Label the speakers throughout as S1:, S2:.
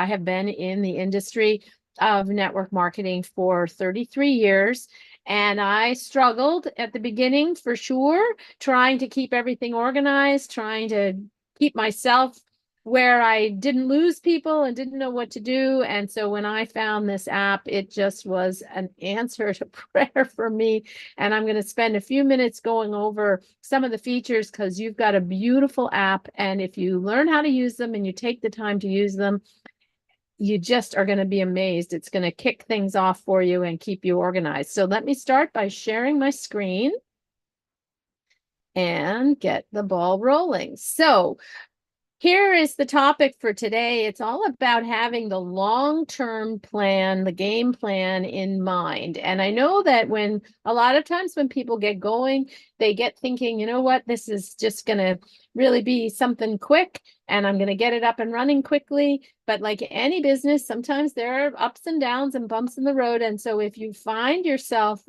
S1: I have been in the industry of network marketing for 33 years. And I struggled at the beginning for sure, trying to keep everything organized, trying to keep myself where I didn't lose people and didn't know what to do. And so when I found this app, it just was an answer to prayer for me. And I'm going to spend a few minutes going over some of the features because you've got a beautiful app. And if you learn how to use them and you take the time to use them, you just are going to be amazed. It's going to kick things off for you and keep you organized. So let me start by sharing my screen and get the ball rolling. So here is the topic for today. It's all about having the long-term plan, the game plan in mind. And I know that when a lot of times when people get going, they get thinking, you know what, this is just going to really be something quick and I'm going to get it up and running quickly. But like any business, sometimes there are ups and downs and bumps in the road. And so if you find yourself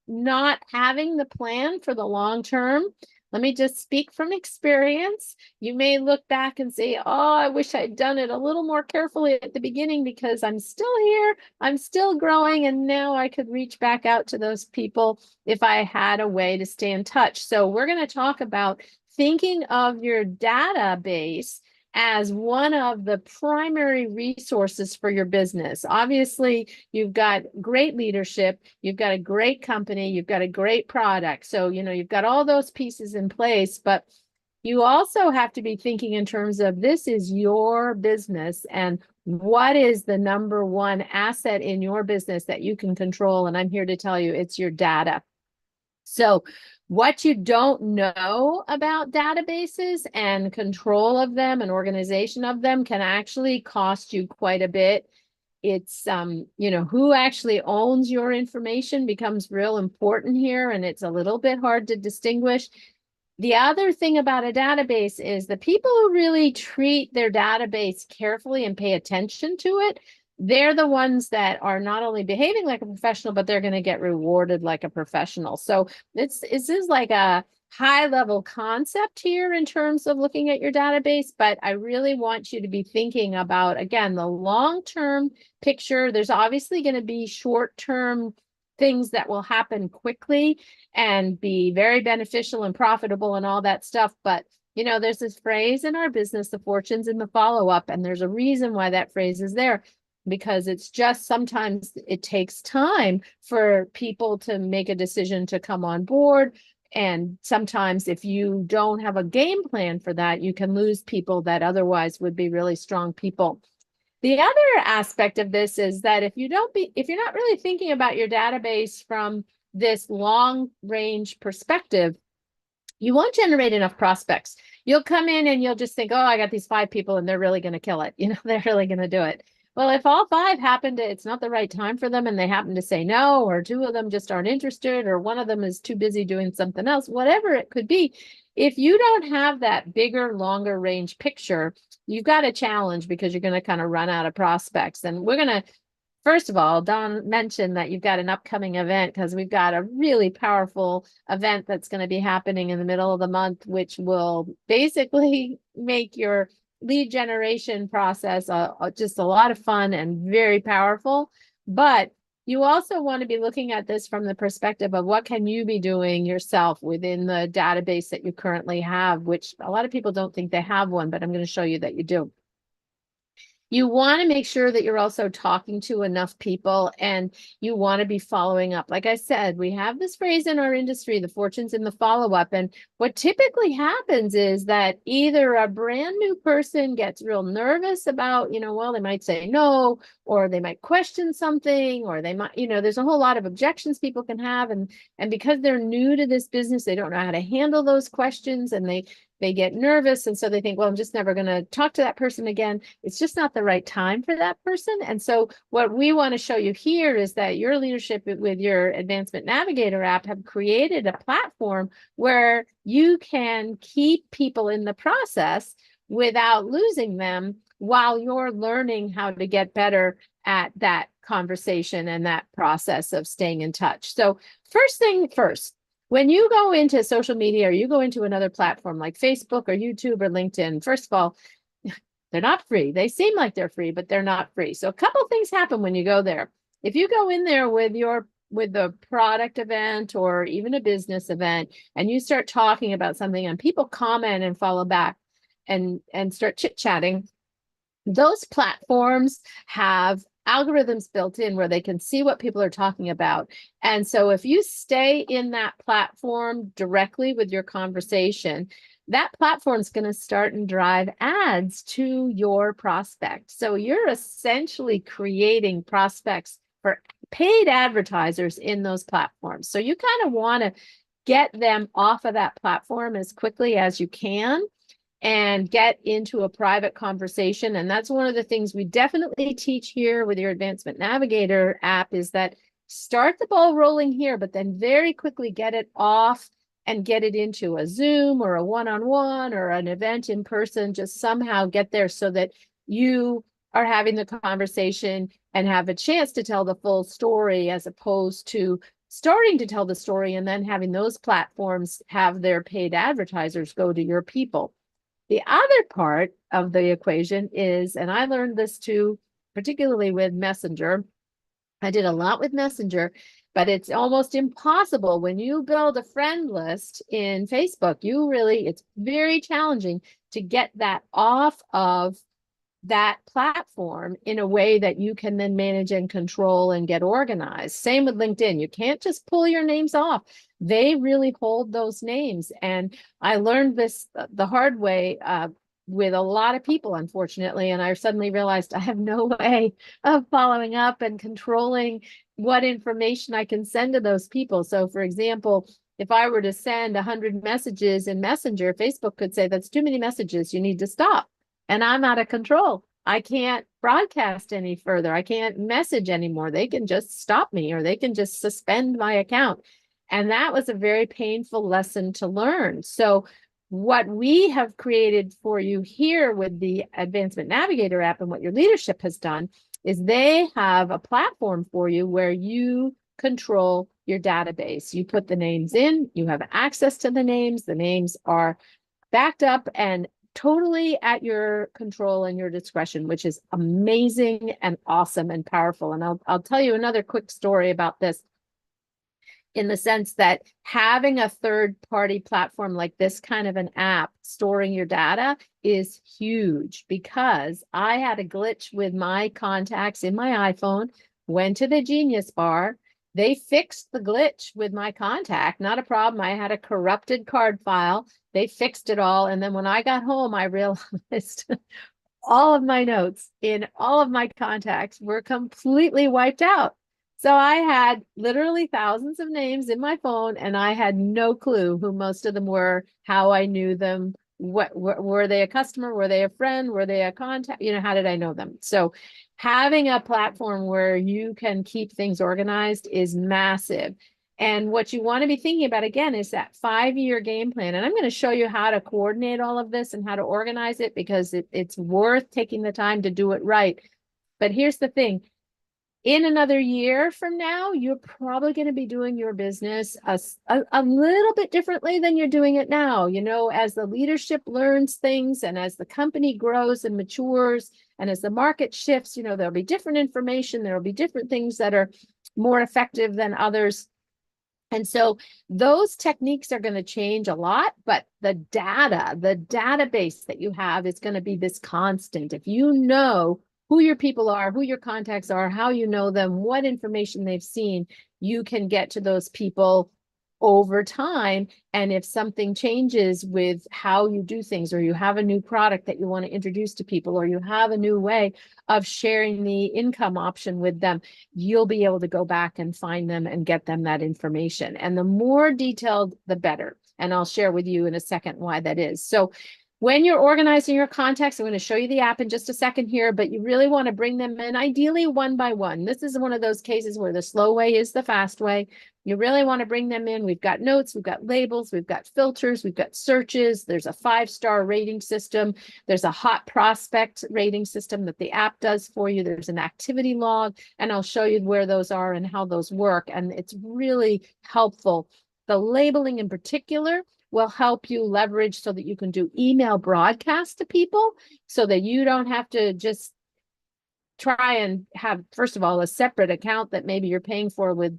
S1: not having the plan for the long term, let me just speak from experience. You may look back and say, oh, I wish I'd done it a little more carefully at the beginning because I'm still here, I'm still growing, and now I could reach back out to those people if I had a way to stay in touch. So we're going to talk about thinking of your database as one of the primary resources for your business. Obviously, you've got great leadership, you've got a great company, you've got a great product. So, you've got all those pieces in place, but you also have to be thinking in terms of this is your business and what is the number one asset in your business that you can control. And I'm here to tell you it's your data. So what you don't know about databases and control of them and organization of them can actually cost you quite a bit. It's, who actually owns your information becomes real important here, and it's a little bit hard to distinguish. The other thing about a database is the people who really treat their database carefully and pay attention to it, they're the ones that are not only behaving like a professional, but they're going to get rewarded like a professional. So this is like a high level concept here in terms of looking at your database, but I really want you to be thinking about, again, the long-term picture. There's obviously going to be short-term things that will happen quickly and be very beneficial and profitable and all that stuff. But there's this phrase in our business, the fortune's in the follow-up, and there's a reason why that phrase is there. Because it's just sometimes it takes time for people to make a decision to come on board. And sometimes if you don't have a game plan for that, you can lose people that otherwise would be really strong people. The other aspect of this is that if you're not really thinking about your database from this long range perspective, you won't generate enough prospects. You'll come in and you'll just think, oh, I got these 5 people and they're really going to kill it. They're really going to do it. Well, if all 5 happen to, it's not the right time for them and they happen to say no, or 2 of them just aren't interested, or one of them is too busy doing something else, whatever it could be, if you don't have that bigger, longer range picture, you've got a challenge because you're going to kind of run out of prospects. And we're going to, first of all, Don mentioned that you've got an upcoming event because we've got a really powerful event that's going to be happening in the middle of the month, which will basically make your lead generation process just a lot of fun and very powerful. But you also want to be looking at this from the perspective of what can you be doing yourself within the database that you currently have, which a lot of people don't think they have one, but I'm going to show you that you do. You want to make sure that you're also talking to enough people, and you want to be following up. Like I said, we have this phrase in our industry, the fortune's in the follow-up. And what typically happens is that either a brand new person gets real nervous about, well, they might say no, or they might question something, or they might, there's a whole lot of objections people can have. And because they're new to this business, they don't know how to handle those questions, and they get nervous. And so they think, well, I'm just never going to talk to that person again. It's just not the right time for that person. And so what we want to show you here is that your leadership with your Advancement Navigator app have created a platform where you can keep people in the process without losing them while you're learning how to get better at that conversation and that process of staying in touch. So first thing first, when you go into social media or you go into another platform like Facebook or YouTube or LinkedIn, first of all, They're not free. They seem like they're free, but they're not free. So a couple things happen when you go there. If you go in there with the product event or even a business event, and you start talking about something and people comment and follow back and start chit-chatting, those platforms have algorithms built in where they can see what people are talking about. And so if you stay in that platform directly with your conversation, that platform is going to start and drive ads to your prospect. So you're essentially creating prospects for paid advertisers in those platforms. So you kind of want to get them off of that platform as quickly as you can and get into a private conversation. And that's one of the things we definitely teach here with your Advancement Navigator app, is that start the ball rolling here, but then very quickly get it off and get it into a Zoom or a one-on-one or an event in person. Just somehow get there so that you are having the conversation and have a chance to tell the full story, as opposed to starting to tell the story and then having those platforms have their paid advertisers go to your people. The other part of the equation is, and I learned this too, particularly with Messenger. I did a lot with Messenger, but it's almost impossible when you build a friend list in Facebook. It's very challenging to get that off of that platform in a way that you can then manage and control and get organized. Same with LinkedIn. You can't just pull your names off. They really hold those names. And I learned this the hard way with a lot of people, unfortunately. And I suddenly realized I have no way of following up and controlling what information I can send to those people. So for example, if I were to send 100 messages in Messenger, Facebook could say, that's too many messages, you need to stop. And I'm out of control. I can't broadcast any further. I can't message anymore. They can just stop me, or they can just suspend my account. And that was a very painful lesson to learn. So what we have created for you here with the Advancement Navigator app, and what your leadership has done, is they have a platform for you where you control your database. You put the names in, you have access to the names. The names are backed up and totally at your control and your discretion, which is amazing and awesome and powerful. And I'll tell you another quick story about this, in the sense that having a third-party platform like this kind of an app storing your data is huge, because I had a glitch with my contacts in my iPhone, went to the Genius Bar. They fixed the glitch with my contact, not a problem. I had a corrupted card file. They fixed it all. And then when I got home, I realized all of my notes in all of my contacts were completely wiped out. So I had literally thousands of names in my phone, and I had no clue who most of them were, how I knew them, what were they a customer, were they a friend, were they a contact, how did I know them? So having a platform where you can keep things organized is massive. And what you want to be thinking about, again, is that 5-year game plan. And I'm going to show you how to coordinate all of this and how to organize it, because it's worth taking the time to do it right. But here's the thing. In another year from now, you're probably going to be doing your business a little bit differently than you're doing it now. As the leadership learns things, and as the company grows and matures, and as the market shifts, there'll be different information. There'll be different things that are more effective than others. And so those techniques are going to change a lot, but the database that you have is going to be this constant. If you know who your people are, who your contacts are, how you know them, what information they've seen, you can get to those people over time. And if something changes with how you do things, or you have a new product that you want to introduce to people, or you have a new way of sharing the income option with them, you'll be able to go back and find them and get them that information. And the more detailed, the better. And I'll share with you in a second why that is. So when you're organizing your contacts, I'm going to show you the app in just a second here, but you really want to bring them in, ideally one by one. This is one of those cases where the slow way is the fast way. You really want to bring them in. We've got notes, we've got labels, we've got filters, we've got searches. There's a 5-star rating system. There's a hot prospect rating system that the app does for you. There's an activity log, and I'll show you where those are and how those work. And it's really helpful. The labeling in particular will help you leverage so that you can do email broadcasts to people so that you don't have to just try and have, first of all, a separate account that maybe you're paying for with,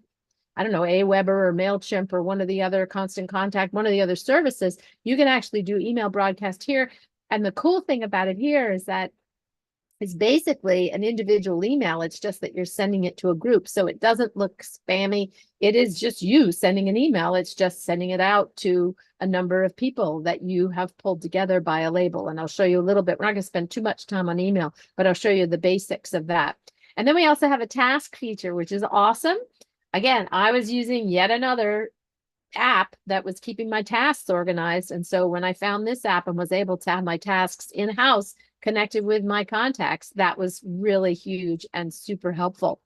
S1: I don't know, Aweber or MailChimp or one of the other Constant Contact, one of the other services. You can actually do email broadcast here. And the cool thing about it here is that it's basically an individual email. It's just that you're sending it to a group. So it doesn't look spammy. It is just you sending an email. It's just sending it out to a number of people that you have pulled together by a label. And I'll show you a little bit. We're not going to spend too much time on email, but I'll show you the basics of that. And then we also have a task feature, which is awesome. Again, I was using yet another app that was keeping my tasks organized. And so when I found this app and was able to have my tasks in-house connected with my contacts, that was really huge and super helpful.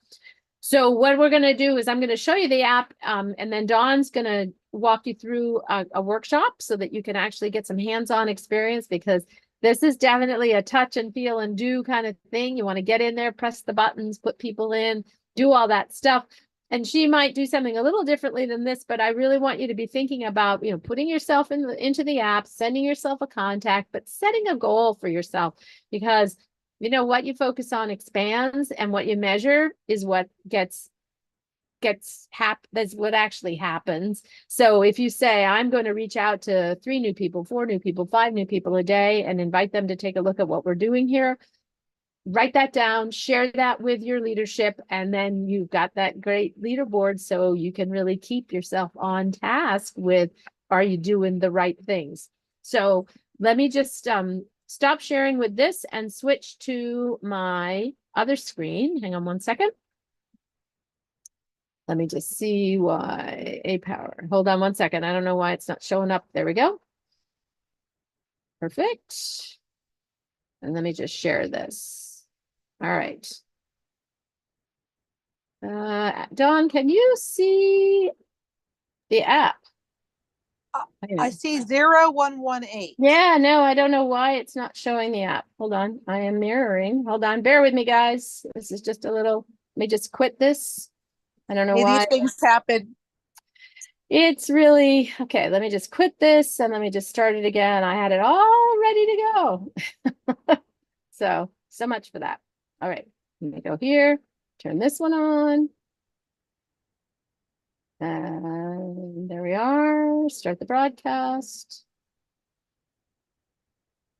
S1: So what we're going to do is I'm going to show you the app, and then Dawn's going to walk you through a workshop so that you can actually get some hands-on experience, because this is definitely a touch and feel and do kind of thing. You want to get in there, press the buttons, put people in, do all that stuff. And she might do something a little differently than this, but I really want you to be thinking about, putting yourself into the app, sending yourself a contact, but setting a goal for yourself, because what you focus on expands, and what you measure is what that's what actually happens. So if you say, I'm going to reach out to 3 new people, 4 new people, 5 new people a day and invite them to take a look at what we're doing here, write that down, share that with your leadership, and then you've got that great leaderboard so you can really keep yourself on task with, are you doing the right things? So let me just stop sharing with this and switch to my other screen. Hang on one second. Let me just see why A-Power. Hold on one second. I don't know why it's not showing up. There we go. Perfect. And let me just share this. All right. Dawn, can you see the app?
S2: I see 0118.
S1: Yeah, no, I don't know why it's not showing the app. Hold on. I am mirroring. Hold on. Bear with me, guys. This is just a little, let me just quit this. I don't know why.
S2: These things happen.
S1: It's really, okay, let me just quit this and let me just start it again. I had it all ready to go. So much for that. All right, let me go here, turn this one on. And there we are, start the broadcast.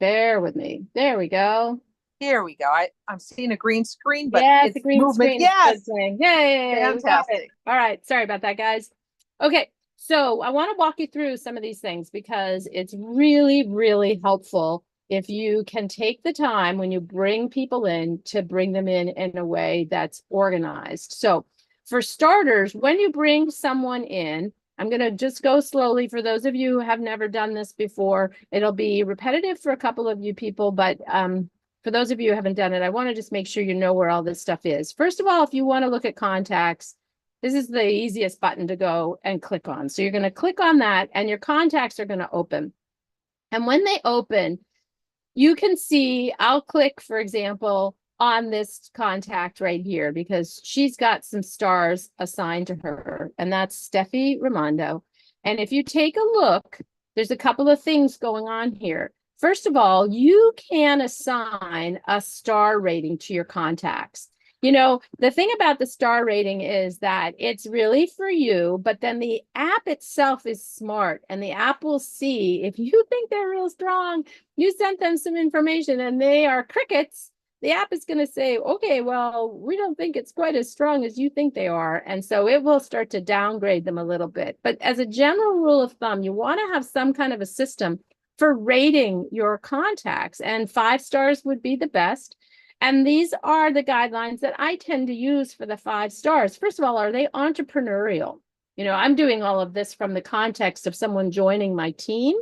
S1: Bear with me, there we go.
S2: Here we go. I'm seeing a green screen, but
S1: yeah,
S2: it's
S1: a green
S2: movement.
S1: Screen.
S2: Yes.
S1: Yay,
S2: fantastic.
S1: All right, sorry about that, guys. Okay, so I want to walk you through some of these things because it's really, really helpful if you can take the time when you bring people in to bring them in a way that's organized. So for starters, when you bring someone in, I'm going to just go slowly for those of you who have never done this before. It'll be repetitive for a couple of you people, but for those of you who haven't done it, I want to just make sure you know where all this stuff is. First of all, if you want to look at contacts, this is the easiest button to go and click on. So you're going to click on that and your contacts are going to open. And when they open, you can see, I'll click, for example, on this contact right here because she's got some stars assigned to her, and that's Steffi Raimondo. And if you take a look, there's a couple of things going on here. First of all, you can assign a star rating to your contacts. The thing about the star rating is that it's really for you, but then the app itself is smart, and the app will see if you think they're real strong, you sent them some information and they are crickets, the app is going to say, okay, well, we don't think it's quite as strong as you think they are. And so it will start to downgrade them a little bit. But as a general rule of thumb, you want to have some kind of a system for rating your contacts, and 5 stars would be the best. And these are the guidelines that I tend to use for the 5 stars. First of all, are they entrepreneurial? I'm doing all of this from the context of someone joining my team.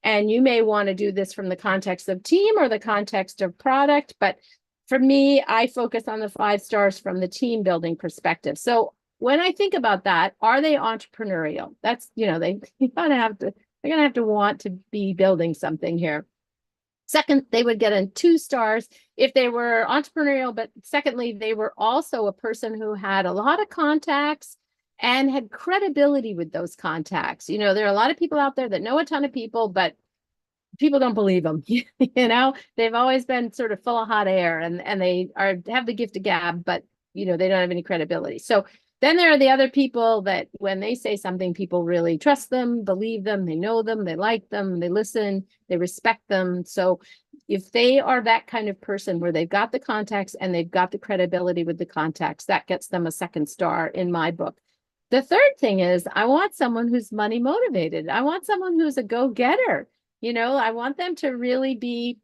S1: And you may want to do this from the context of team or the context of product. But for me, I focus on the 5 stars from the team building perspective. So when I think about that, are they entrepreneurial? That's, they're going to have to want to be building something here. Second, they would get in 2 stars if they were entrepreneurial, but secondly, they were also a person who had a lot of contacts and had credibility with those contacts. You know, there are a lot of people out there that know a ton of people, but people don't believe them. You know, they've always been sort of full of hot air, and they have the gift of gab, but you know, they don't have any credibility. So then there are the other people that when they say something, people really trust them, believe them, they know them, they like them, they listen, they respect them. So if they are that kind of person where they've got the contacts and they've got the credibility with the contacts, that gets them a 2nd star in my book. The third thing is I want someone who's money motivated. I want someone who's a go-getter. You know, I want them to really be,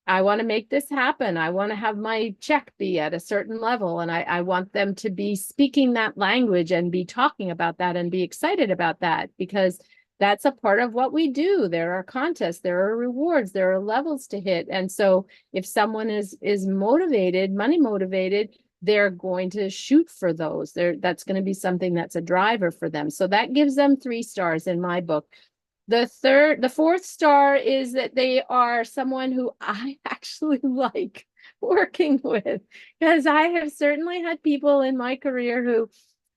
S1: I want to make this happen. I want to have my check be at a certain level. And I want them to be speaking that language and be talking about that and be excited about that, because that's a part of what we do. There are contests, there are rewards, there are levels to hit. And so if someone is motivated, money motivated, they're going to shoot for those. That's going to be something that's a driver for them. So that gives them 3 stars in my book. The 4th star is that they are someone who I actually like working with, because I have certainly had people in my career who,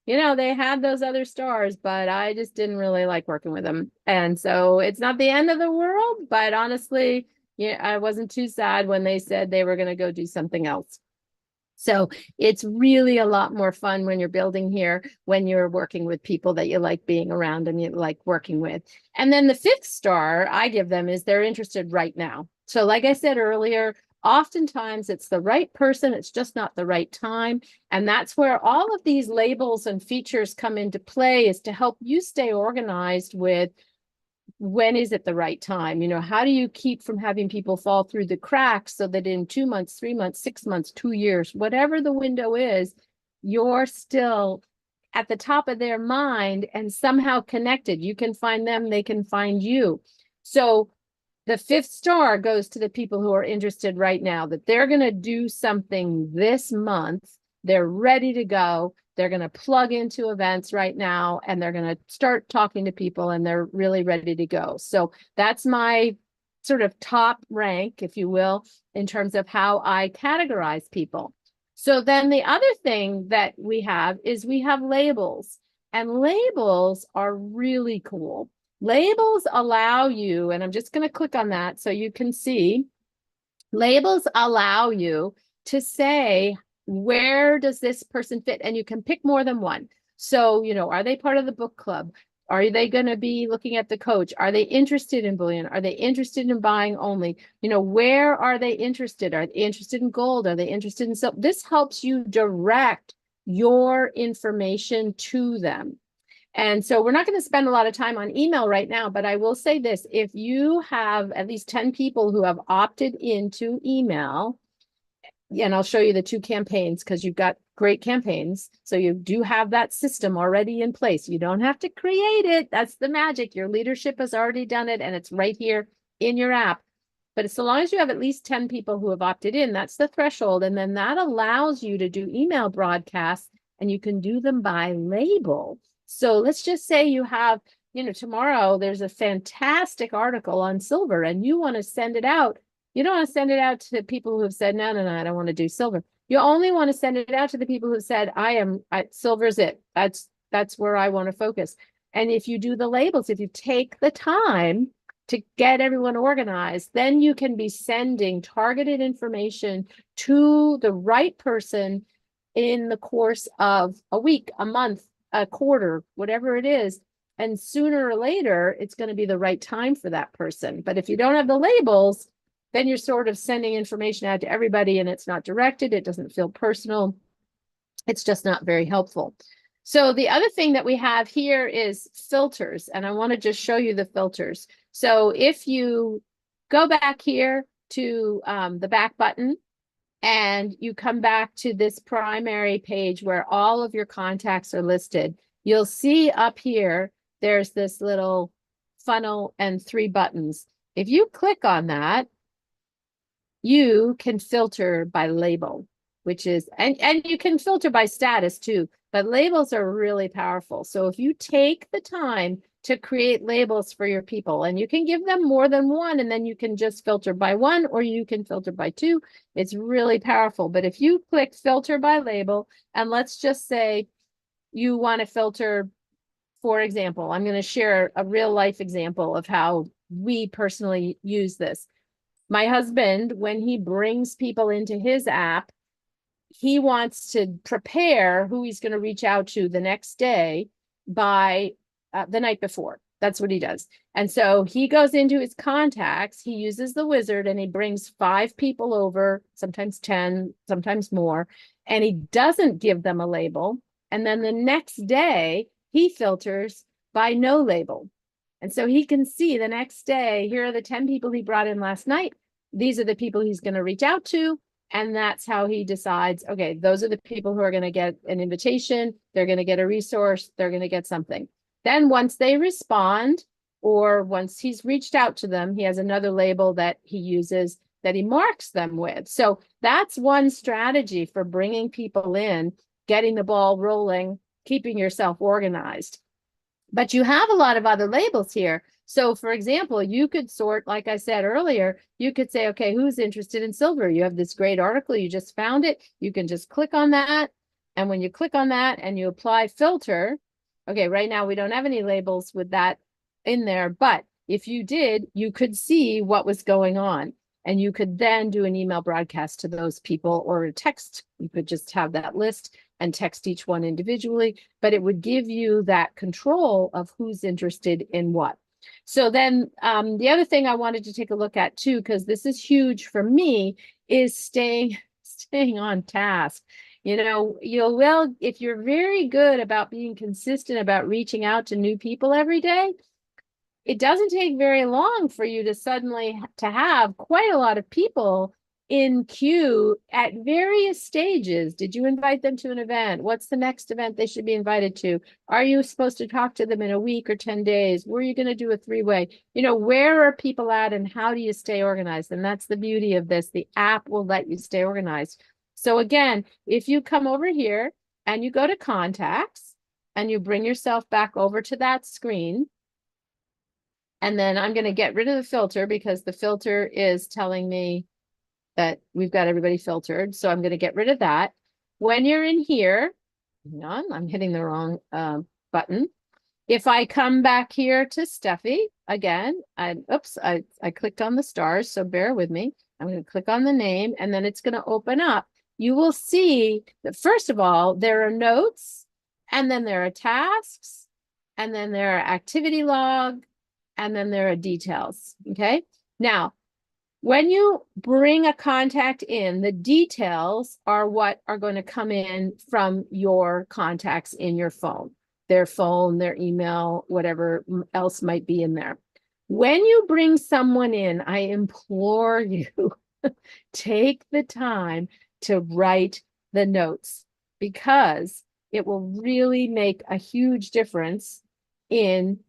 S1: you know, they had those other stars, but I just didn't really like working with them. And so it's not the end of the world, but honestly, yeah, I wasn't too sad when they said they were going to go do something else. So it's really a lot more fun when you're building here, when you're working with people that you like being around and you like working with. And then the 5th star I give them is they're interested right now. So like I said earlier, oftentimes it's the right person, it's just not the right time. And that's where all of these labels and features come into play, is to help you stay organized with when is it the right time? You know, how do you keep from having people fall through the cracks so that in 2 months, 3 months, 6 months, 2 years, whatever the window is, you're still at the top of their mind and somehow connected. You can find them, they can find you. So the 5th star goes to the people who are interested right now, that they're going to do something this month. They're ready to go. They're going to plug into events right now, and they're going to start talking to people, and they're really ready to go. So that's my sort of top rank, if you will, in terms of how I categorize people. So then the other thing that we have is we have labels, and labels are really cool. Labels allow you, and I'm just going to click on that so you can see, labels allow you to say, where does this person fit? And you can pick more than one. So, you know, are they part of the book club? Are they going to be looking at the coach? Are they interested in bullion? Are they interested in buying only? You know, where are they interested? Are they interested in gold? Are they interested in silver? This helps you direct your information to them. And so we're not going to spend a lot of time on email right now, but I will say this: if you have at least 10 people who have opted into email, and I'll show you the 2 campaigns because you've got great campaigns. So you do have that system already in place. You don't have to create it. That's the magic. Your leadership has already done it, and it's right here in your app. But so long as you have at least 10 people who have opted in, that's the threshold. And then that allows you to do email broadcasts, and you can do them by label. So let's just say you have, you know, tomorrow there's a fantastic article on silver and you want to send it out. You don't want to send it out to people who have said, no, I don't want to do silver. You only want to send it out to the people who said, silver's it. That's where I want to focus. And if you do the labels, if you take the time to get everyone organized, then you can be sending targeted information to the right person in the course of a week, a month, a quarter, whatever it is. And sooner or later, it's going to be the right time for that person. But if you don't have the labels, then you're sort of sending information out to everybody and it's not directed. It doesn't feel personal. It's just not very helpful. So the other thing that we have here is filters. And I want to just show you the filters. So if you go back here to the back button, and you come back to this primary page where all of your contacts are listed, you'll see up here, there's this little funnel and 3 buttons. If you click on that, you can filter by label, which is, and you can filter by status too, but labels are really powerful. So if you take the time to create labels for your people, and you can give them more than one, and then you can just filter by 1, or you can filter by 2. It's really powerful. But if you click filter by label, and let's just say you want to filter, for example, I'm going to share a real life example of how we personally use this. My husband, when he brings people into his app, he wants to prepare who he's going to reach out to the next day by the night before. That's what he does. And so he goes into his contacts, he uses the wizard, and he brings 5 people over, sometimes 10, sometimes more, and he doesn't give them a label. And then the next day, he filters by no label. And so he can see the next day, here are the 10 people he brought in last night. These are the people he's going to reach out to. And that's how he decides, okay, those are the people who are going to get an invitation. They're going to get a resource. They're going to get something. Then once they respond, or once he's reached out to them, he has another label that he uses that he marks them with. So that's one strategy for bringing people in, getting the ball rolling, keeping yourself organized. But you have a lot of other labels here. So for example, you could sort, like I said earlier, you could say, okay, who's interested in silver? You have this great article, you just found it. You can just click on that. And when you click on that and you apply filter, okay, right now we don't have any labels with that in there, but if you did, you could see what was going on. And you could then do an email broadcast to those people, or a text. You could just have that list and text each one individually, but it would give you that control of who's interested in what. So then the other thing I wanted to take a look at too, because this is huge for me, is staying on task. You know, if you're very good about being consistent about reaching out to new people every day, it doesn't take very long for you to suddenly to have quite a lot of people in queue at various stages. Did you invite them to an event? What's the next event they should be invited to? Are you supposed to talk to them in a week or 10 days? Were you going to do a 3-way? You know, where are people at and how do you stay organized? And that's the beauty of this. The app will let you stay organized. So again, if you come over here and you go to contacts and you bring yourself back over to that screen, and then I'm going to get rid of the filter because the filter is telling me that we've got everybody filtered. So I'm going to get rid of that. When you're in here, hang on, I'm hitting the wrong button. If I come back here to Steffi again, I clicked on the stars, so bear with me. I'm going to click on the name and then it's going to open up. You will see that first of all, there are notes, and then there are tasks, and then there are activity log, and then there are details. Okay. Now, when you bring a contact in, the details are what are going to come in from your contacts in your phone, their email, whatever else might be in there. When you bring someone in, I implore you, take the time to write the notes, because it will really make a huge difference in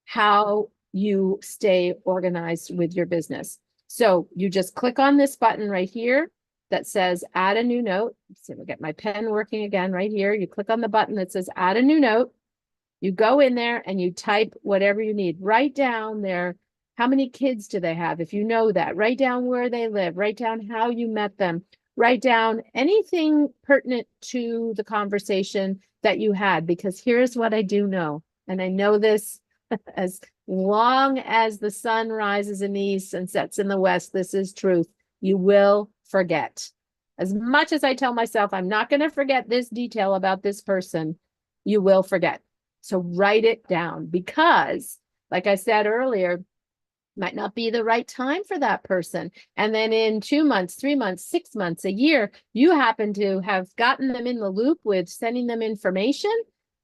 S1: how you stay organized with your business. So you just click on this button right here that says add a new note. Let's see if I get my pen working again right here. You click on the button that says add a new note. You go in there and you type whatever you need. Write down how many kids do they have? If you know that, write down where they live, write down how you met them, write down anything pertinent to the conversation that you had, because here's what I do know. And I know this as long as the sun rises in the east and sets in the west, this is truth. You will forget. As much as I tell myself, I'm not going to forget this detail about this person, you will forget. So write it down, because, like I said earlier, might not be the right time for that person. And then in 2 months, 3 months, 6 months, a year, you happen to have gotten them in the loop with sending them information.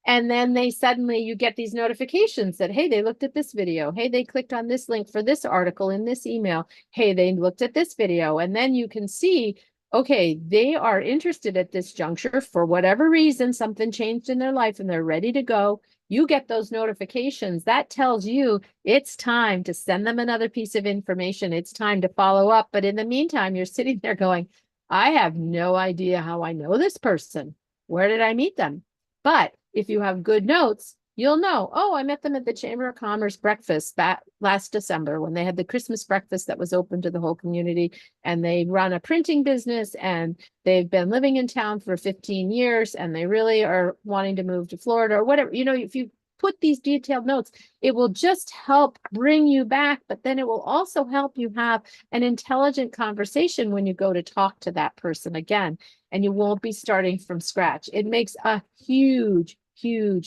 S1: And then you get these notifications that, hey, they looked at this video. Hey, they clicked on this link for this article in this email. Hey, they looked at this video. And then you can see, okay, they are interested at this juncture for whatever reason, something changed in their life and they're ready to go. You get those notifications. That tells you it's time to send them another piece of information. It's time to follow up. But in the meantime, you're sitting there going, I have no idea how I know this person. Where did I meet them? But if you have good notes, You'll know, oh, I met them at the Chamber of Commerce breakfast that last December when they had the Christmas breakfast that was open to the whole community. And they run a printing business and they've been living in town for 15 years and they really are wanting to move to Florida or whatever. You know, if you put these detailed notes, it will just help bring you back, but then it will also help you have an intelligent conversation when you go to talk to that person again, and you won't be starting from scratch. It makes a huge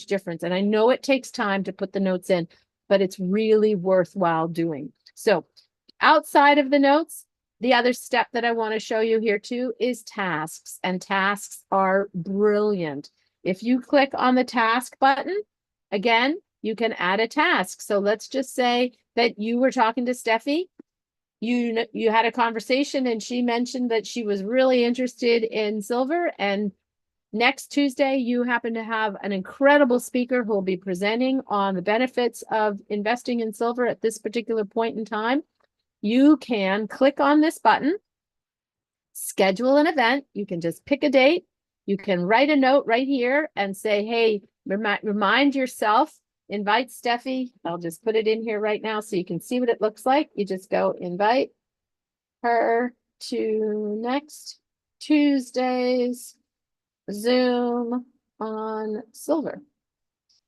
S1: difference. And I know it takes time to put the notes in, but it's really worthwhile doing. So outside of the notes, the other step that I want to show you here too is tasks, and tasks are brilliant. If you click on the task button, again, you can add a task. So let's just say that you were talking to Steffi. You had a conversation and she mentioned that she was really interested in silver, and next Tuesday, you happen to have an incredible speaker who will be presenting on the benefits of investing in silver at this particular point in time. You can click on this button, schedule an event. You can just pick a date. You can write a note right here and say, hey, remind yourself, invite Steffi. I'll just put it in here right now so you can see what it looks like. You just go invite her to next Tuesday's Zoom on silver.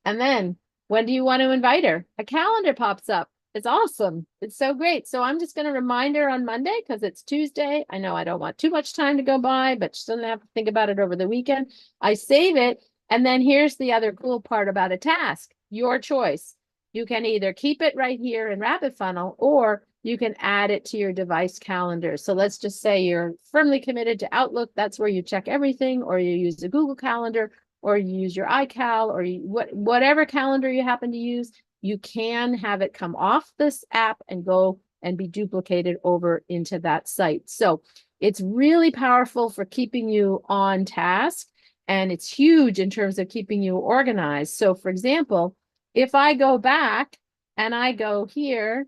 S1: And then when do you want to invite her? A calendar pops up. It's awesome. It's so great. So I'm just going to remind her on Monday because it's Tuesday. I know I don't want too much time to go by, but she doesn't have to think about it over the weekend. I save it. And then here's the other cool part about a task. Your choice. You can either keep it right here in RapidFunnel, or you can add it to your device calendar. So let's just say you're firmly committed to Outlook. That's where you check everything, or you use the Google Calendar, or you use your iCal, or whatever calendar you happen to use. You can have it come off this app and go and be duplicated over into that site. So it's really powerful for keeping you on task, and it's huge in terms of keeping you organized. So for example, if I go back and I go here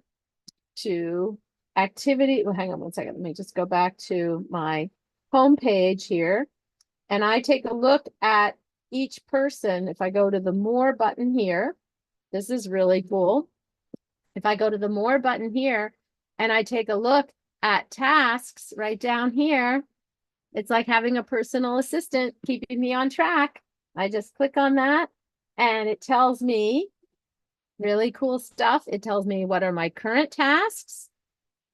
S1: to activity, well, hang on one second. Let me just go back to my home page here. And I take a look at each person. If I go to the more button here, this is really cool. If I go to the more button here and I take a look at tasks right down here, it's like having a personal assistant keeping me on track. I just click on that and it tells me really cool stuff. It tells me what are my current tasks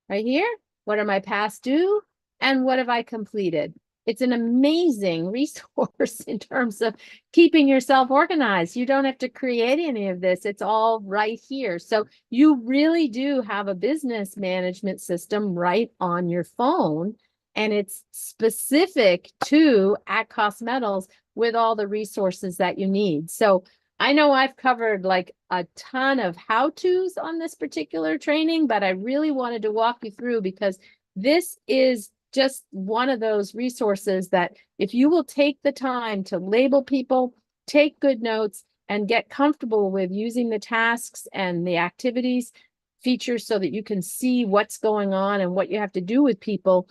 S1: right here, what are my past due, and what have I completed. It's an amazing resource in terms of keeping yourself organized. You don't have to create any of this. It's all right here. So you really do have a business management system right on your phone, and it's specific to At Cost Metals with all the resources that you need. So I know I've covered like a ton of how-tos on this particular training, but I really wanted to walk you through because this is just one of those resources that if you will take the time to label people, take good notes, and get comfortable with using the tasks and the activities features so that you can see what's going on and what you have to do with people,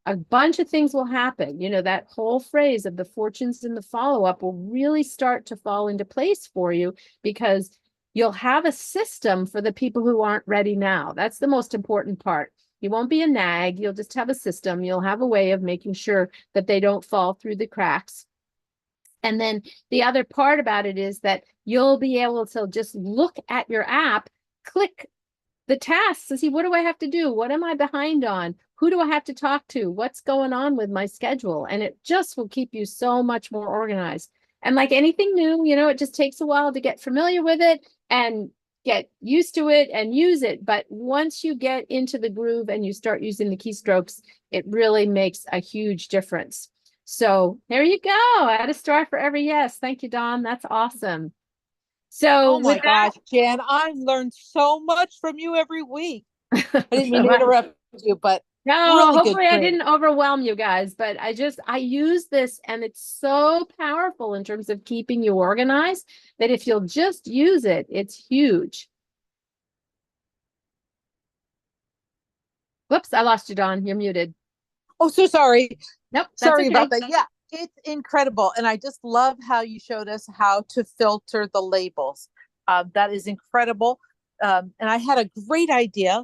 S1: a bunch of things will happen. You know, that whole phrase of the fortunes in the follow-up will really start to fall into place for you because you'll have a system for the people who aren't ready now. That's the most important part. You won't be a nag. You'll just have a system. You'll have a way of making sure that they don't fall through the cracks. And then the other part about it is that you'll be able to just look at your app, click the tasks and see, what do I have to do? What am I behind on? Who do I have to talk to? What's going on with my schedule? And it just will keep you so much more organized. And like anything new, you know, it just takes a while to get familiar with it and get used to it and use it. But once you get into the groove and you start using the keystrokes, it really makes a huge difference. So there you go. Add a star for every yes. Thank you, Dawn. That's awesome. So
S2: oh my gosh, Jen, I've learned so much from you every week. I didn't mean to interrupt you, but
S1: no,
S2: really
S1: hopefully I
S2: good
S1: didn't overwhelm you guys, but I use this and it's so powerful in terms of keeping you organized that if you'll just use it, it's huge. Whoops, I lost you, Dawn. You're muted.
S2: Oh, so sorry.
S1: Nope, that's
S2: Sorry
S1: okay.
S2: about that. Yeah, It's incredible. And I just love how you showed us how to filter the labels. That is incredible. And I had a great idea.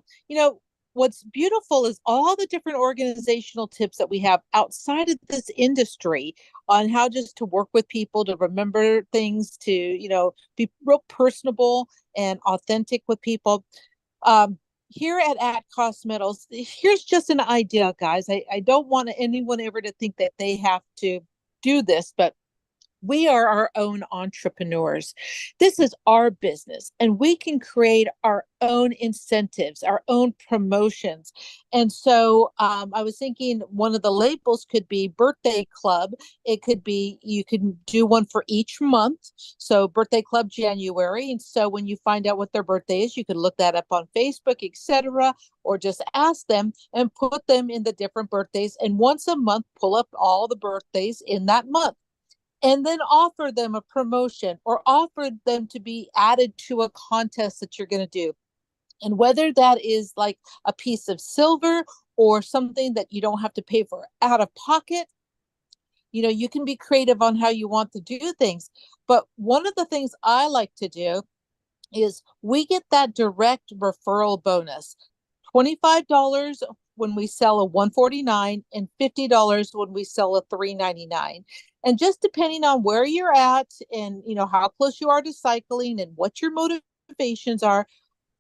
S2: What's beautiful is all the different organizational tips that we have outside of this industry on how just to work with people, to remember things, to, be real personable and authentic with people. Here at Cost Metals, here's just an idea, guys. I don't want anyone ever to think that they have to do this, but we are our own entrepreneurs. This is our business, and we can create our own incentives, our own promotions. And so I was thinking one of the labels could be birthday club. It could be, you can do one for each month. So birthday club January. And so when you find out what their birthday is, you can look that up on Facebook, etc., or just ask them and put them in the different birthdays. And once a month, pull up all the birthdays in that month, and then offer them a promotion or offer them to be added to a contest that you're going to do. And whether that is like a piece of silver or something that you don't have to pay for out of pocket, you can be creative on how you want to do things. But one of the things I like to do is we get that direct referral bonus, $25 when we sell a 149 and $50 when we sell a 399. And just depending on where you're at and how close you are to cycling and what your motivations are,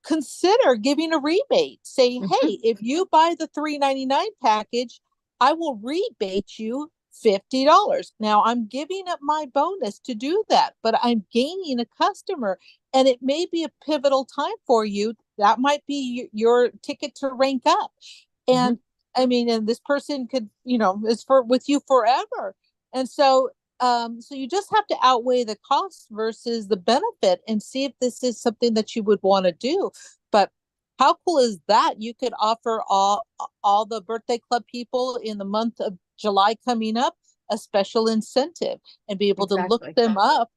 S2: consider giving a rebate. Say, hey, if you buy the 399 package, I will rebate you $50. Now I'm giving up my bonus to do that, but I'm gaining a customer, and it may be a pivotal time for you. That might be your ticket to rank up. And I mean, and this person could, is with you forever. And so you just have to outweigh the cost versus the benefit and see if this is something that you would want to do. But how cool is that? You could offer all the birthday club people in the month of July coming up a special incentive and be able to look them up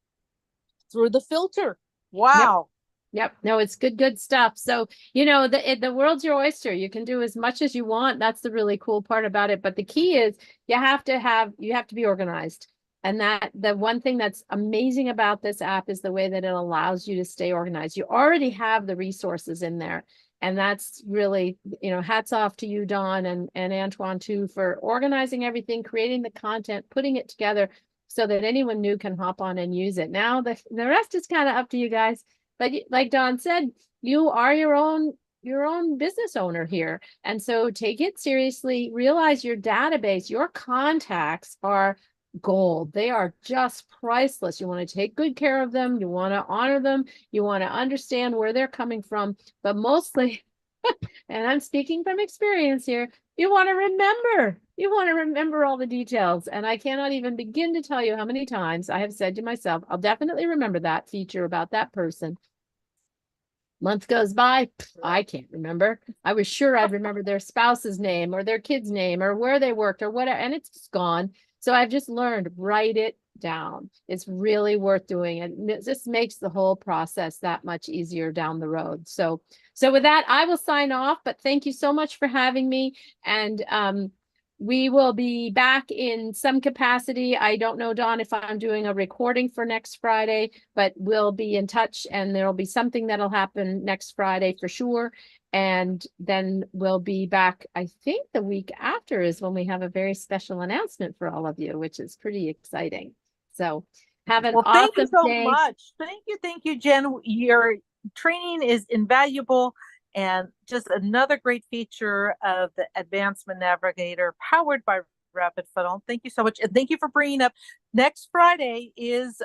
S2: through the filter. Wow.
S1: Yep. No, it's good stuff. So, the world's your oyster. You can do as much as you want. That's the really cool part about it. But the key is you have to be organized. And the one thing that's amazing about this app is the way that it allows you to stay organized. You already have the resources in there. And that's really, hats off to you, Dawn, and Antoine too, for organizing everything, creating the content, putting it together so that anyone new can hop on and use it. Now the rest is kind of up to you guys. But like Dawn said, you are your own business owner here. And so take it seriously, realize your database, your contacts are gold. They are just priceless. You want to take good care of them. You want to honor them. You want to understand where they're coming from. But mostly, and I'm speaking from experience here, you want to remember. You want to remember all the details. And I cannot even begin to tell you how many times I have said to myself, I'll definitely remember that feature about that person. Month goes by, I can't remember. I was sure I'd remember their spouse's name or their kid's name or where they worked or whatever, and it's just gone. So I've just learned, write it down. It's really worth doing. It just makes the whole process that much easier down the road. So with that, I will sign off, but thank you so much for having me. And we will be back in some capacity. I don't know, Dawn, if I'm doing a recording for next Friday, but we'll be in touch, and there'll be something that'll happen next Friday for sure. And then we'll be back, I think the week after is when we have a very special announcement for all of you, which is pretty exciting. So have an awesome
S2: thank you so
S1: day.
S2: much. Thank you, Jen. Your training is invaluable. And just another great feature of the Advancement Navigator powered by RapidFunnel. Thank you so much. And thank you for bringing up next Friday is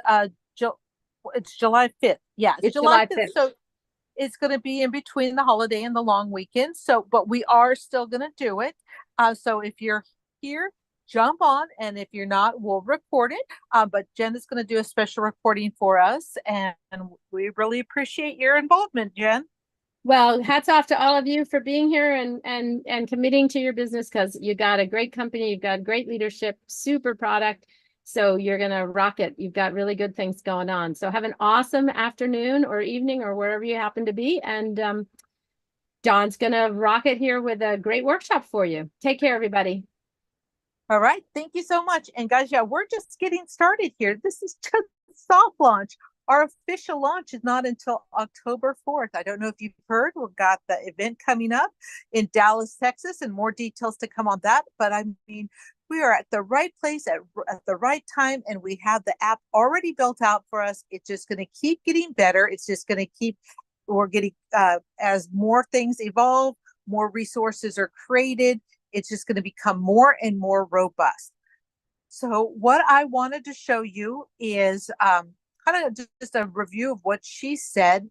S2: it's July 5th. Yeah, it's July 5th. So it's going to be in between the holiday and the long weekend. So, but we are still going to do it. So if you're here, jump on. And if you're not, we'll record it. But Jen is going to do a special recording for us. And we really appreciate your involvement, Jen.
S1: Well, hats off to all of you for being here and committing to your business, because you got a great company, you've got great leadership, super product. So you're going to rock it. You've got really good things going on. So have an awesome afternoon or evening or wherever you happen to be. And Dawn's going to rock it here with a great workshop for you. Take care, everybody.
S2: All right. Thank you so much. And guys, yeah, we're just getting started here. This is just soft launch. Our official launch is not until October 4th. I don't know if you've heard, we've got the event coming up in Dallas, Texas, and more details to come on that. But I mean, we are at the right place at the right time, and we have the app already built out for us. It's just going to keep getting better. It's just going to keep, we're getting, as more things evolve, more resources are created, it's just going to become more and more robust. So what I wanted to show you is kind of just a review of what she said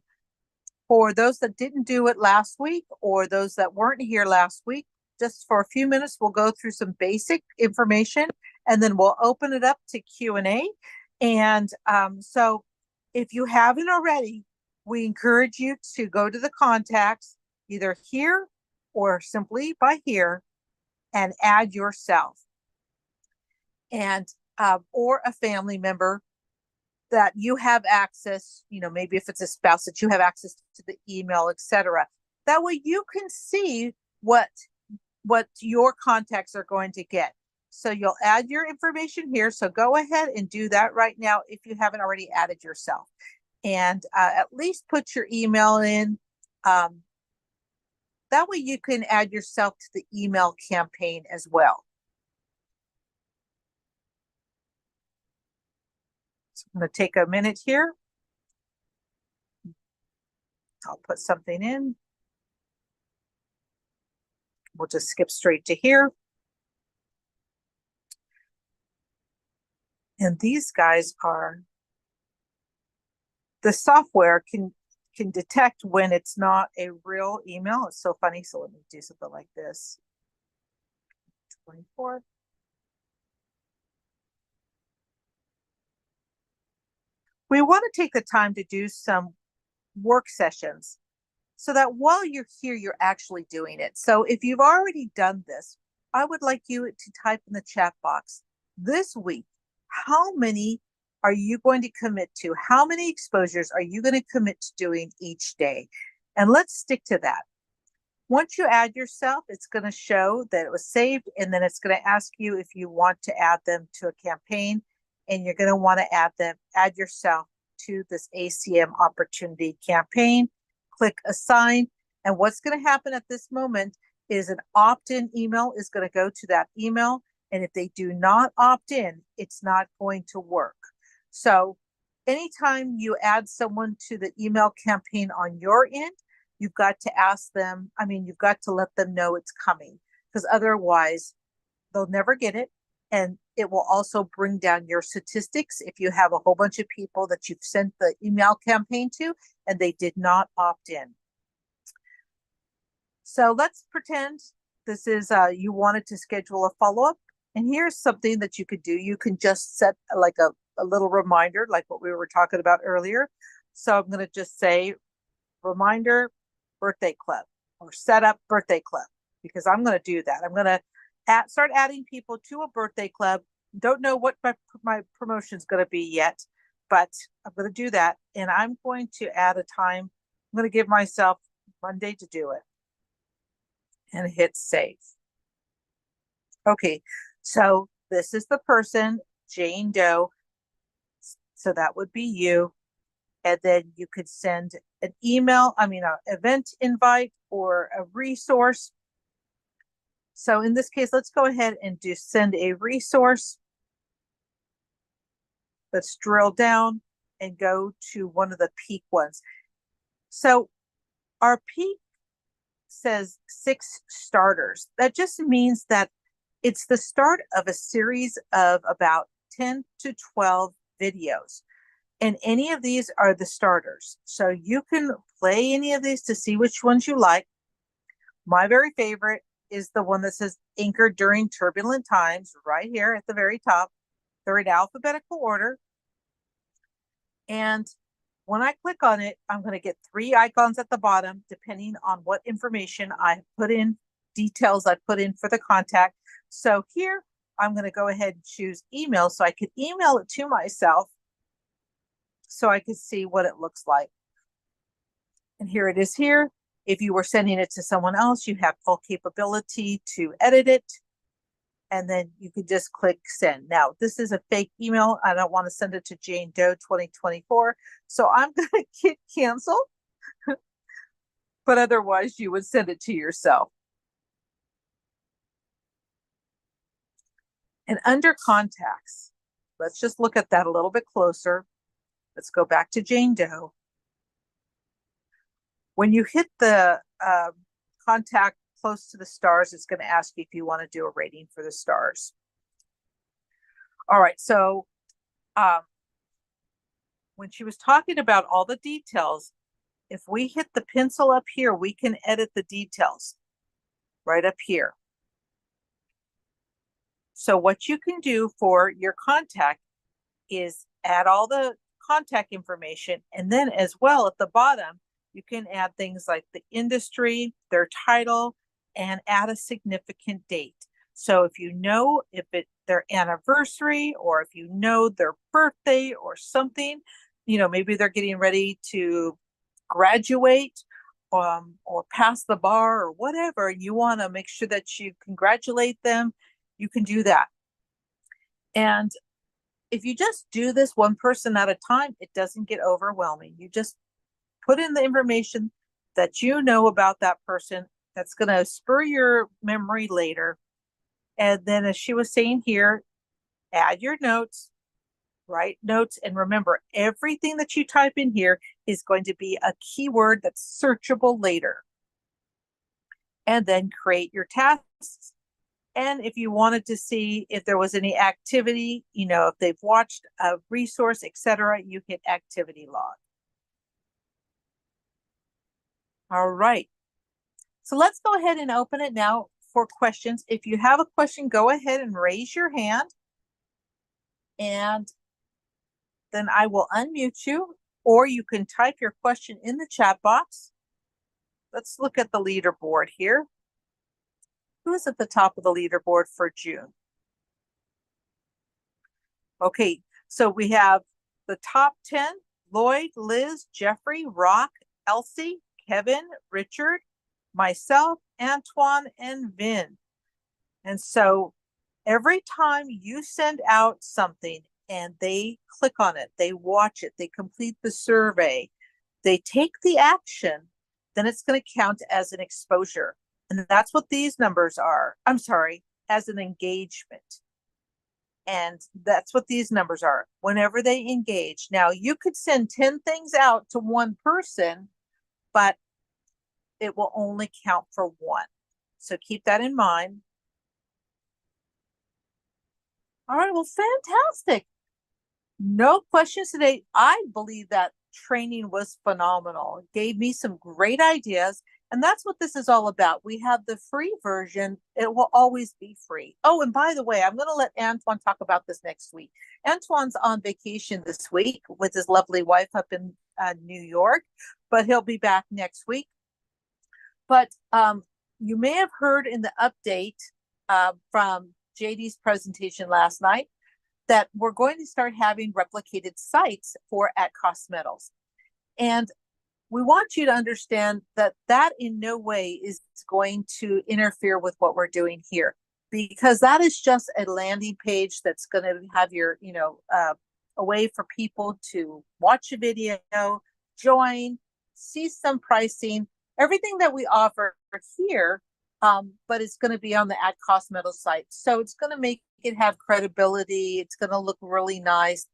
S2: for those that didn't do it last week or those that weren't here last week. Just for a few minutes, we'll go through some basic information and then we'll open it up to Q&A. And so if you haven't already, we encourage you to go to the contacts either here or simply by here and add yourself and or a family member that you have access, you know, maybe if it's a spouse that you have access to the email, etc. That way you can see what your contacts are going to get. So you'll add your information here. So go ahead and do that right now if you haven't already added yourself. And at least put your email in. That way you can add yourself to the email campaign as well. So I'm going to take a minute here. I'll put something in. We'll just skip straight to here. And these guys are, the software can detect when it's not a real email. It's so funny. So let me do something like this. 24. We want to take the time to do some work sessions so that while you're here, you're actually doing it. So if you've already done this, I would like you to type in the chat box this week, how many are you going to commit to? How many exposures are you going to commit to doing each day? And let's stick to that. Once you add yourself, it's going to show that it was saved, and then it's going to ask you if you want to add them to a campaign, and you're going to want to add yourself to this ACM opportunity campaign. Click assign, and what's going to happen at this moment is an opt-in email is going to go to that email, and if they do not opt in, it's not going to work. So anytime you add someone to the email campaign on your end, you've got to ask them, you've got to let them know it's coming, because otherwise they'll never get it. And it will also bring down your statistics if you have a whole bunch of people that you've sent the email campaign to and they did not opt in. So let's pretend this is, you wanted to schedule a follow-up. And here's something that you could do. You can just set like a little reminder, like what we were talking about earlier. So I'm going to just say reminder, birthday club, or set up birthday club, because I'm going to do that. I'm going to start adding people to a birthday club. Don't know what my promotion is going to be yet, but I'm going to do that. And I'm going to add a time. I'm going to give myself Monday to do it and hit save. Okay, so this is the person, Jane Doe. So that would be you. And then you could send an email, an event invite or a resource. So in this case, let's go ahead and send a resource. Let's drill down and go to one of the peak ones. So our peak says 6 starters. That just means that it's the start of a series of about 10 to 12 videos. And any of these are the starters. So you can play any of these to see which ones you like. My very favorite is the one that says anchored during turbulent times, right here at the very top. They're in alphabetical order. And when I click on it, I'm going to get 3 icons at the bottom, depending on what information I put in, details I put in for the contact. So here, I'm going to go ahead and choose email so I could email it to myself so I could see what it looks like. And here it is here. If you were sending it to someone else, you have full capability to edit it and then you can just click send. Now, this is a fake email. I don't want to send it to Jane Doe 2024. So I'm going to hit cancel, but otherwise you would send it to yourself. And under contacts, let's just look at that a little bit closer. Let's go back to Jane Doe. When you hit the contact close to the stars, it's going to ask you if you want to do a rating for the stars. All right, so when she was talking about all the details, if we hit the pencil up here, we can edit the details right up here. So what you can do for your contact is add all the contact information, and then as well at the bottom, you can add things like the industry, their title, and add a significant date. So if you know if it's their anniversary, or if you know their birthday or something, you know, maybe they're getting ready to graduate or pass the bar or whatever, and you want to make sure that you congratulate them, you can do that. And if you just do this one person at a time, it doesn't get overwhelming. You just put in the information that you know about that person that's going to spur your memory later. And then, as she was saying here, add your notes, write notes, and remember, everything that you type in here is going to be a keyword that's searchable later. And then create your tasks. And if you wanted to see if there was any activity, you know, if they've watched a resource, etc., you hit activity log. All right. So let's go ahead and open it now for questions. If you have a question, go ahead and raise your hand. And then I will unmute you, or you can type your question in the chat box. Let's look at the leaderboard here. Who is at the top of the leaderboard for June? Okay, so we have the top 10, Lloyd, Liz, Jeffrey, Rock, Elsie, Kevin, Richard, myself, Antoine, and Vin. And so every time you send out something and they click on it, they watch it, they complete the survey, they take the action, then it's going to count as an exposure. And that's what these numbers are. I'm sorry, as an engagement. And that's what these numbers are whenever they engage. Now, you could send 10 things out to one person, but it will only count for one. So keep that in mind. All right, well, fantastic. No questions today. I believe that training was phenomenal. It gave me some great ideas. And that's what this is all about. We have the free version. It will always be free. Oh, and by the way, I'm going to let Antoine talk about this next week. Antoine's on vacation this week with his lovely wife up in New York, but he'll be back next week. But you may have heard in the update from JD's presentation last night that we're going to start having replicated sites for at-cost metals. And we want you to understand that that in no way is going to interfere with what we're doing here, because that is just a landing page that's going to have your, a way for people to watch a video, join, see some pricing, everything that we offer here, but it's going to be on the at-cost metal site. So it's going to make it have credibility. It's going to look really nice.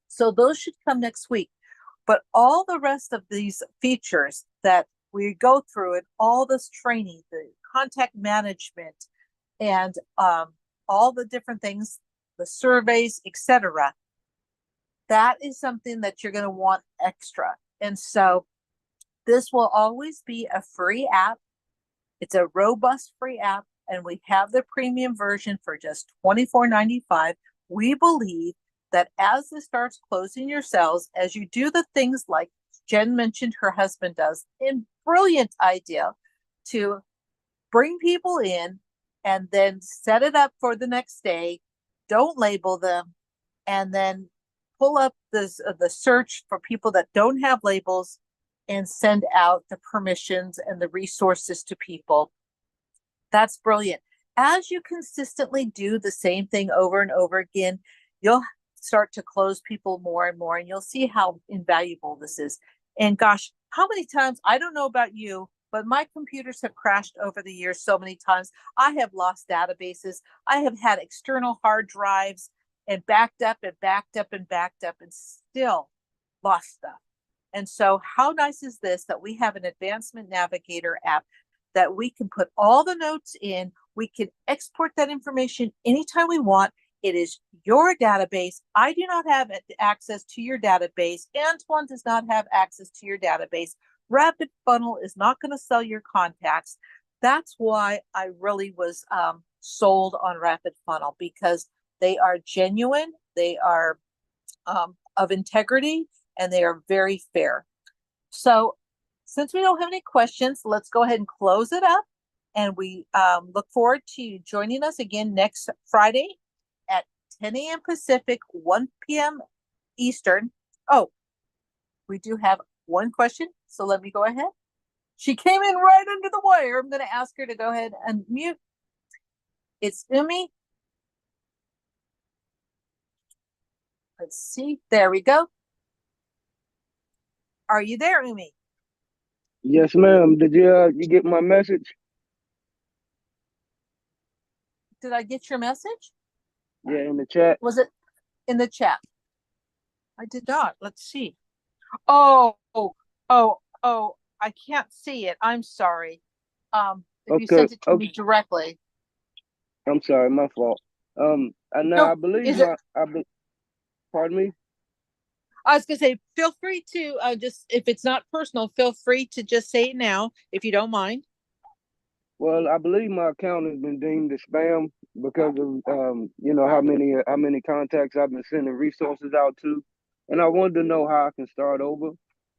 S2: So those should come next week. But all the rest of these features that we go through and all this training, the contact management, and all the different things, the surveys, etc., that is something that you're going to want extra. And so this will always be a free app. It's a robust free app, and we have the premium version for just $24.95. We believe that as this starts closing your sales, as you do the things like Jen mentioned her husband does, and brilliant idea to bring people in and then set it up for the next day, don't label them, and then pull up the search for people that don't have labels and send out the permissions and the resources to people. That's brilliant. as you consistently do the same thing over and over again, you'll start to close people more and more, and you'll see how invaluable this is. And gosh, how many times, I don't know about you, but my computers have crashed over the years so many times. I have lost databases. I have had external hard drives and backed up and backed up and backed up and still lost stuff. And so, how nice is this that we have an Advancement Navigator app that we can put all the notes in? We can export that information anytime we want. It is your database. I do not have access to your database. Antoine does not have access to your database. RapidFunnel is not going to sell your contacts. That's why I really was sold on RapidFunnel, because they are genuine, they are of integrity, and they are very fair. So since we don't have any questions, let's go ahead and close it up. And we look forward to you joining us again next Friday at 10 a.m. Pacific, 1 p.m. Eastern. Oh, we do have one question, so let me go ahead. She came in right under the wire. I'm going to ask her to go ahead and mute. It's Umi. Let's see. There we go. Are you there, Umi?
S3: Yes, ma'am. Did you get my message?
S2: Did I get your message?
S3: Yeah, in the chat.
S2: Was it in the chat? I did not. Let's see. Oh, I can't see it. I'm sorry. If you sent it to me directly.
S3: I'm sorry, my fault. And now I believe pardon me?
S2: I was gonna say, feel free to just, if it's not personal, feel free to just say it now, if you don't mind.
S3: Well, I believe my account has been deemed as spam because of you know, how many contacts I've been sending resources out to, and I wanted to know how I can start over,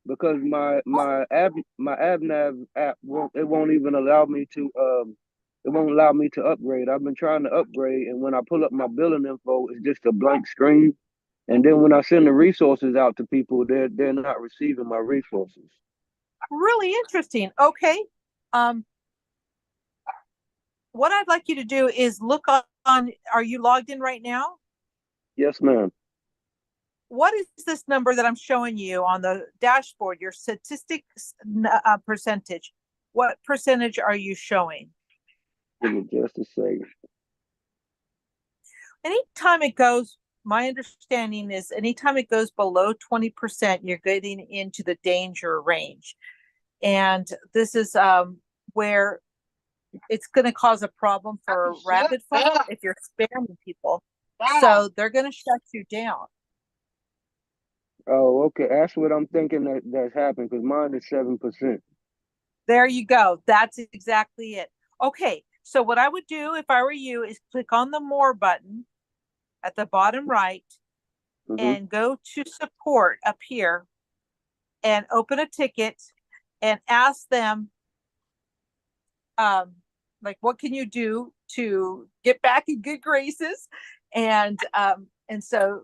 S3: because my AdvNav app won't even allow me to it won't allow me to upgrade. I've been trying to upgrade, and when I pull up my billing info, it's just a blank screen. And then when I send the resources out to people, they're not receiving my resources.
S2: Really interesting. Okay. What I'd like you to do is look on, are you logged in right now?
S3: Yes, ma'am.
S2: What is this number that I'm showing you on the dashboard, your statistics percentage? What percentage are you showing?
S3: Give me just a second.
S2: Anytime it goes, my understanding is anytime it goes below 20%, you're getting into the danger range. And this is where it's going to cause a problem for RapidFunnel if you're spamming people. So they're going to shut you down.
S3: Oh, okay. That's what I'm thinking that's happened, because mine is 7%.
S2: There you go. That's exactly it. Okay. So what I would do if I were you is click on the More button at the bottom right, and go to support up here and open a ticket and ask them, like, what can you do to get back in good graces? And so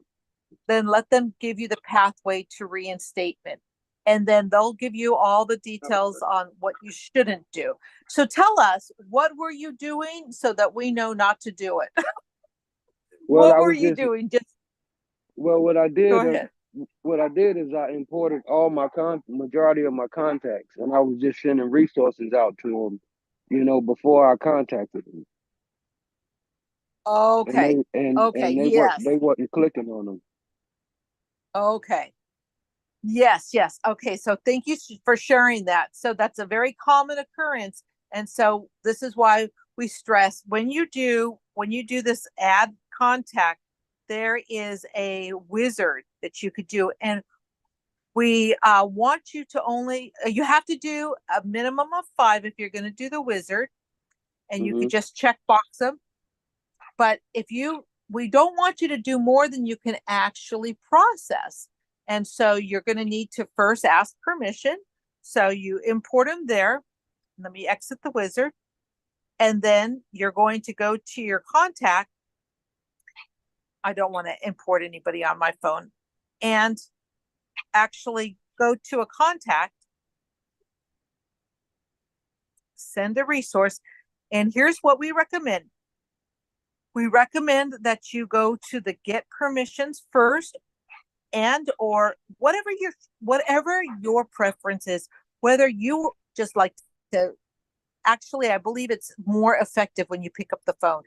S2: then let them give you the pathway to reinstatement. And then they'll give you all the details on what you shouldn't do. So tell us, what were you doing so that we know not to do it?
S3: Well,
S2: what were you doing?
S3: Well, what I did,
S2: go ahead.
S3: What I did is I imported all my majority of my contacts, and I was just sending resources out to them, you know, before I contacted them.
S2: Okay.
S3: They wasn't clicking on them.
S2: Okay. Yes. Okay. So thank you for sharing that. So that's a very common occurrence. And so this is why we stress when you do this add contact, there is a wizard that you could do. And we want you to you have to do a minimum of 5 if you're going to do the wizard, and you could just check box them. But we don't want you to do more than you can actually process. And so you're going to need to first ask permission. So you import them there. Let me exit the wizard. And then you're going to go to your contact. I don't want to import anybody on my phone. And actually go to a contact, send a resource. And here's what we recommend. We recommend that you go to the get permissions first, and or whatever your preference is, whether you just like to, actually I believe it's more effective when you pick up the phone.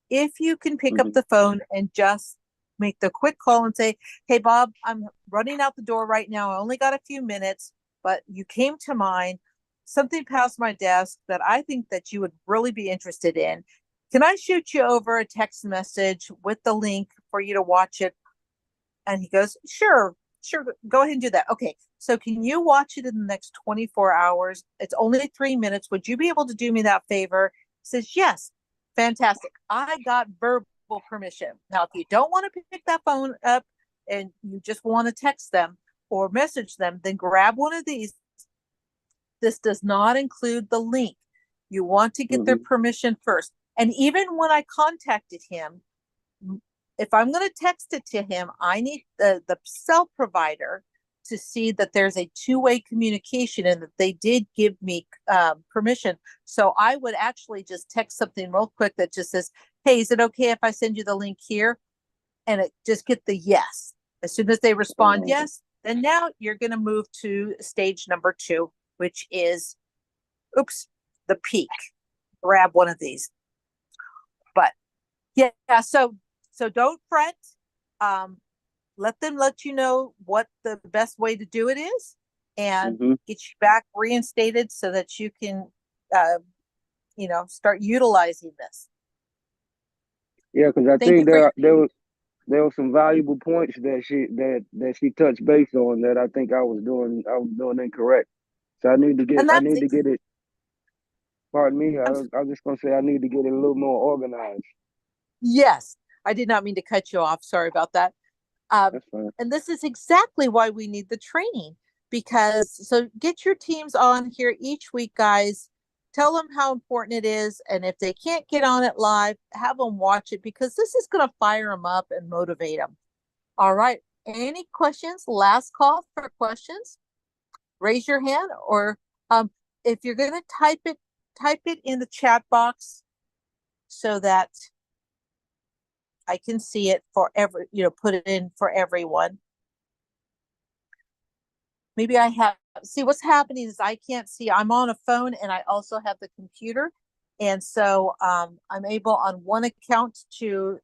S2: If you can pick up
S3: Mm-hmm.
S2: the phone and just make the quick call and say, hey Bob, I'm running out the door right now, I only got a few minutes, but you came to mind, something passed my desk that I think that you would really be interested in. Can I shoot you over a text message with the link for you to watch it? And he goes, sure, go ahead and do that. Okay, so can you watch it in the next 24 hours? It's only 3 minutes. Would you be able to do me that favor? He says, yes. Fantastic. I got verbal permission. Now, if you don't want to pick that phone up and you just want to text them or message them, then grab one of these. This does not include the link. You want to get their
S3: Mm-hmm.
S2: permission first. And even when I contacted him, if I'm going to text it to him, I need the cell provider to see that there's a two-way communication and that they did give me permission. So I would actually just text something real quick that just says, hey, is it okay if I send you the link here? And it just get the yes. As soon as they respond yes, then now you're going to move to stage number 2, which is, the peak. Grab one of these. But yeah, so don't fret. Let them let you know what the best way to do it is, and
S3: Mm-hmm.
S2: get you back reinstated so that you can, start utilizing this.
S3: Yeah, because I
S2: Thank you
S3: think
S2: for your.
S3: there were some valuable points that she touched base on that I was doing incorrect. So
S2: And
S3: I
S2: that's
S3: need to get it. Pardon me.
S2: I'm,
S3: I was just gonna say I need to get it a little more organized.
S2: yes, I did not mean to cut you off. Sorry about that.
S3: That's fine.
S2: And this is exactly why we need the training, because so get your teams on here each week, guys. Tell them how important it is. And if they can't get on it live, have them watch it, because this is going to fire them up and motivate them. All right. Any questions? Last call for questions. Raise your hand, or if you're going to type it in the chat box so that I can see it for put it in for everyone. Maybe I have, see what's happening is I can't see, I'm on a phone and I also have the computer. And so I'm able on one account to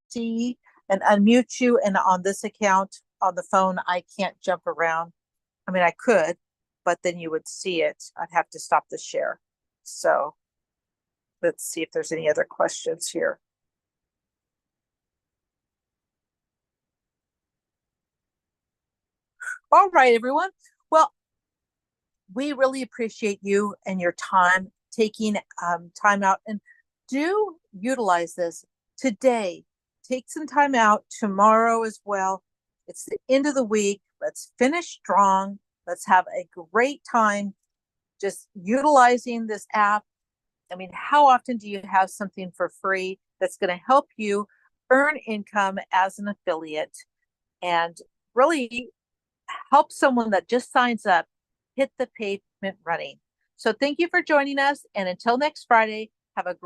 S2: see and unmute you. And on this account on the phone, I can't jump around. I mean, I could, but then you would see it. I'd have to stop the share. So let's see if there's any other questions here. All right, everyone. Well, we really appreciate you and your time, taking time out, and do utilize this today. Take some time out tomorrow as well. It's the end of the week. Let's finish strong. Let's have a great time just utilizing this app. I mean, how often do you have something for free that's going to help you earn income as an affiliate and really help someone that just signs up hit the pavement running? So thank you for joining us. And until next Friday, have a